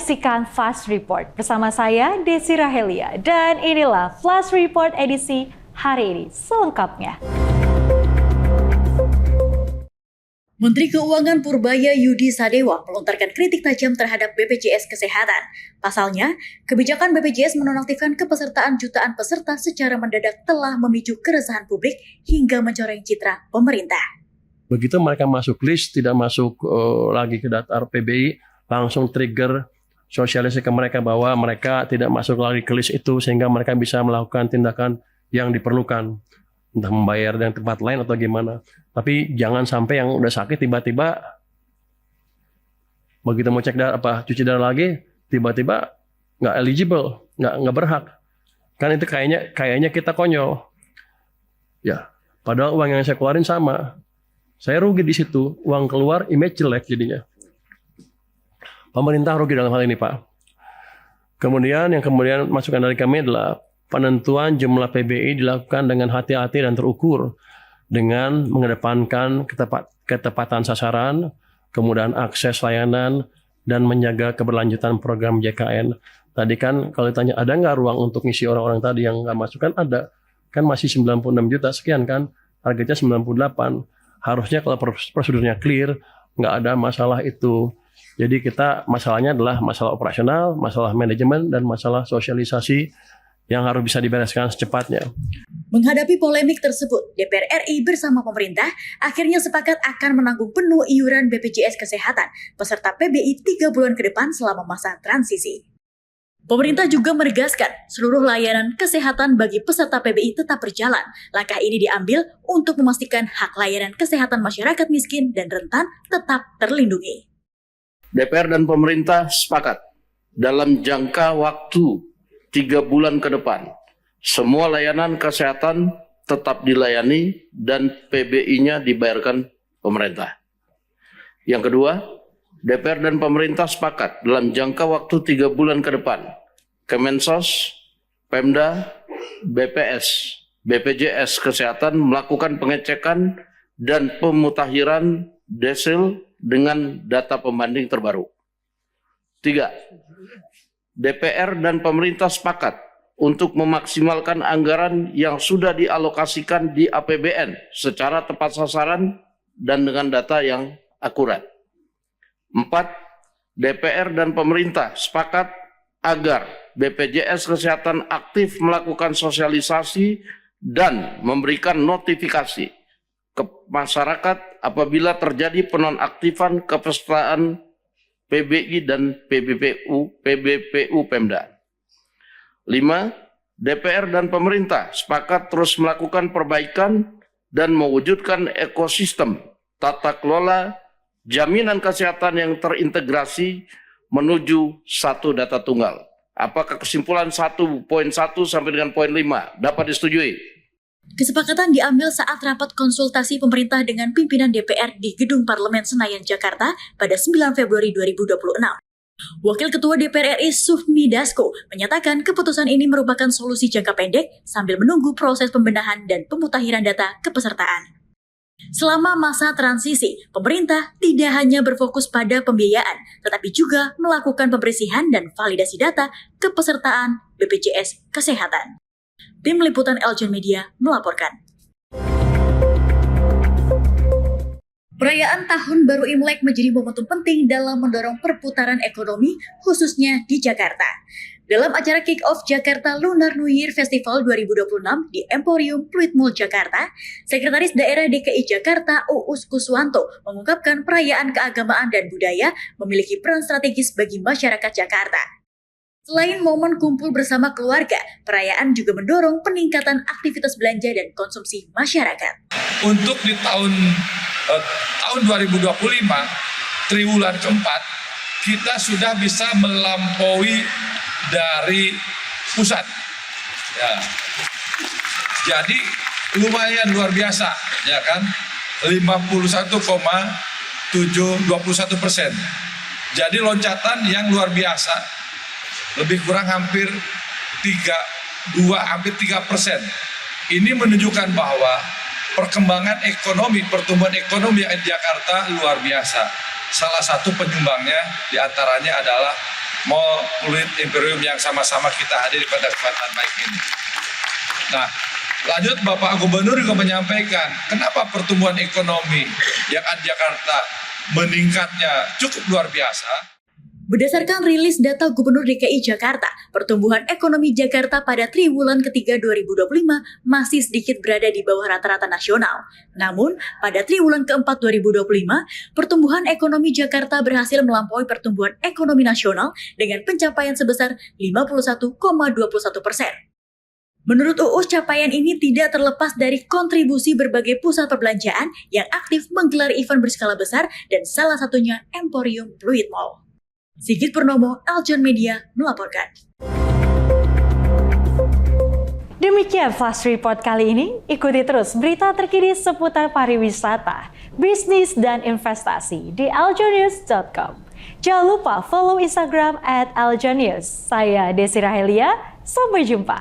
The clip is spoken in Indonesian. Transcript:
menyaksikan Flash Report bersama saya Desi Rahelia dan inilah Flash Report edisi hari ini selengkapnya. Menteri Keuangan Purbaya Yudi Sadewa melontarkan kritik tajam terhadap BPJS Kesehatan. Pasalnya, kebijakan BPJS menonaktifkan kepesertaan jutaan peserta secara mendadak telah memicu keresahan publik hingga mencoreng citra pemerintah. Begitu mereka masuk list, tidak masuk lagi ke daftar PBI, langsung trigger sosialisasi ke mereka bahwa mereka tidak masuk lagi ke list itu sehingga mereka bisa melakukan tindakan yang diperlukan. Entah membayar dengan tempat lain atau gimana. Tapi jangan sampai yang udah sakit tiba-tiba begitu mau cek darah cuci darah lagi tiba-tiba nggak eligible, nggak berhak. Kan itu kayaknya kita konyol. Ya, padahal uang yang saya keluarin sama. Saya rugi di situ, uang keluar image jelek jadinya. Pemerintah rugi dalam hal ini, Pak. Kemudian masukan dari kami adalah penentuan jumlah PBI dilakukan dengan hati-hati dan terukur dengan mengedepankan ketepatan sasaran, kemudian akses layanan, dan menjaga keberlanjutan program JKN. Tadi kan kalau ditanya ada nggak ruang untuk ngisi orang-orang tadi yang nggak masuk, kan ada. Kan masih 96 juta sekian kan, targetnya 98. Harusnya kalau prosedurnya clear, nggak ada masalah itu. Jadi masalahnya adalah masalah operasional, masalah manajemen, dan masalah sosialisasi yang harus bisa dibereskan secepatnya. Menghadapi polemik tersebut, DPR RI bersama pemerintah akhirnya sepakat akan menanggung penuh iuran BPJS Kesehatan peserta PBI 3 bulan ke depan selama masa transisi. Pemerintah juga menegaskan seluruh layanan kesehatan bagi peserta PBI tetap berjalan. Langkah ini diambil untuk memastikan hak layanan kesehatan masyarakat miskin dan rentan tetap terlindungi. DPR dan pemerintah sepakat dalam jangka waktu 3 bulan ke depan, semua layanan kesehatan tetap dilayani dan PBI-nya dibayarkan pemerintah. Yang kedua, DPR dan pemerintah sepakat dalam jangka waktu 3 bulan ke depan, Kemensos, Pemda, BPS, BPJS Kesehatan melakukan pengecekan dan pemutakhiran desil dengan data pembanding terbaru. 3. DPR dan pemerintah sepakat untuk memaksimalkan anggaran yang sudah dialokasikan di APBN secara tepat sasaran dan dengan data yang akurat. 4. DPR dan pemerintah sepakat agar BPJS Kesehatan aktif melakukan sosialisasi dan memberikan notifikasi ke masyarakat apabila terjadi penonaktifan kepesertaan PBI dan PBPU Pemda. 5. DPR dan pemerintah sepakat terus melakukan perbaikan dan mewujudkan ekosistem tata kelola jaminan kesehatan yang terintegrasi menuju satu data tunggal. Apakah kesimpulan 1.1 sampai dengan poin 5 dapat disetujui? Kesepakatan diambil saat rapat konsultasi pemerintah dengan pimpinan DPR di Gedung Parlemen Senayan, Jakarta pada 9 Februari 2026. Wakil Ketua DPR RI Sufmi Dasko menyatakan keputusan ini merupakan solusi jangka pendek sambil menunggu proses pembenahan dan pemutakhiran data kepesertaan. Selama masa transisi, pemerintah tidak hanya berfokus pada pembiayaan, tetapi juga melakukan pembersihan dan validasi data kepesertaan BPJS Kesehatan. Tim Liputan Eljon Media melaporkan. Perayaan Tahun Baru Imlek menjadi momentum penting dalam mendorong perputaran ekonomi, khususnya di Jakarta. Dalam acara Kick-Off Jakarta Lunar New Year Festival 2026 di Emporium Pluit Mall Jakarta, Sekretaris Daerah DKI Jakarta Uus Kuswanto mengungkapkan perayaan keagamaan dan budaya memiliki peran strategis bagi masyarakat Jakarta. Selain momen kumpul bersama keluarga, perayaan juga mendorong peningkatan aktivitas belanja dan konsumsi masyarakat. Untuk di tahun 2025, triwulan keempat, kita sudah bisa melampaui dari pusat. Ya. Jadi lumayan luar biasa, ya kan? 51,721%. Jadi loncatan yang luar biasa. Lebih kurang hampir 3%. Ini menunjukkan bahwa perkembangan ekonomi, pertumbuhan ekonomi di Jakarta luar biasa. Salah satu penyumbangnya diantaranya adalah Mall Pluit Imperium yang sama-sama kita hadiri pada kesempatan baik ini. Nah, lanjut Bapak Gubernur juga menyampaikan kenapa pertumbuhan ekonomi yang ada di Jakarta meningkatnya cukup luar biasa. Berdasarkan rilis data Gubernur DKI Jakarta, pertumbuhan ekonomi Jakarta pada triwulan ketiga 2025 masih sedikit berada di bawah rata-rata nasional. Namun, pada triwulan keempat 2025, pertumbuhan ekonomi Jakarta berhasil melampaui pertumbuhan ekonomi nasional dengan pencapaian sebesar 51,21%. Menurut UU, capaian ini tidak terlepas dari kontribusi berbagai pusat perbelanjaan yang aktif menggelar event berskala besar dan salah satunya Emporium Pluit Mall. Sigit Purnomo, Aljon Media melaporkan. Demikian Flash Report kali ini. Ikuti terus berita terkini seputar pariwisata, bisnis, dan investasi di aljonews.com. Jangan lupa follow Instagram @aljonews. Saya Desi Rahelia, sampai jumpa.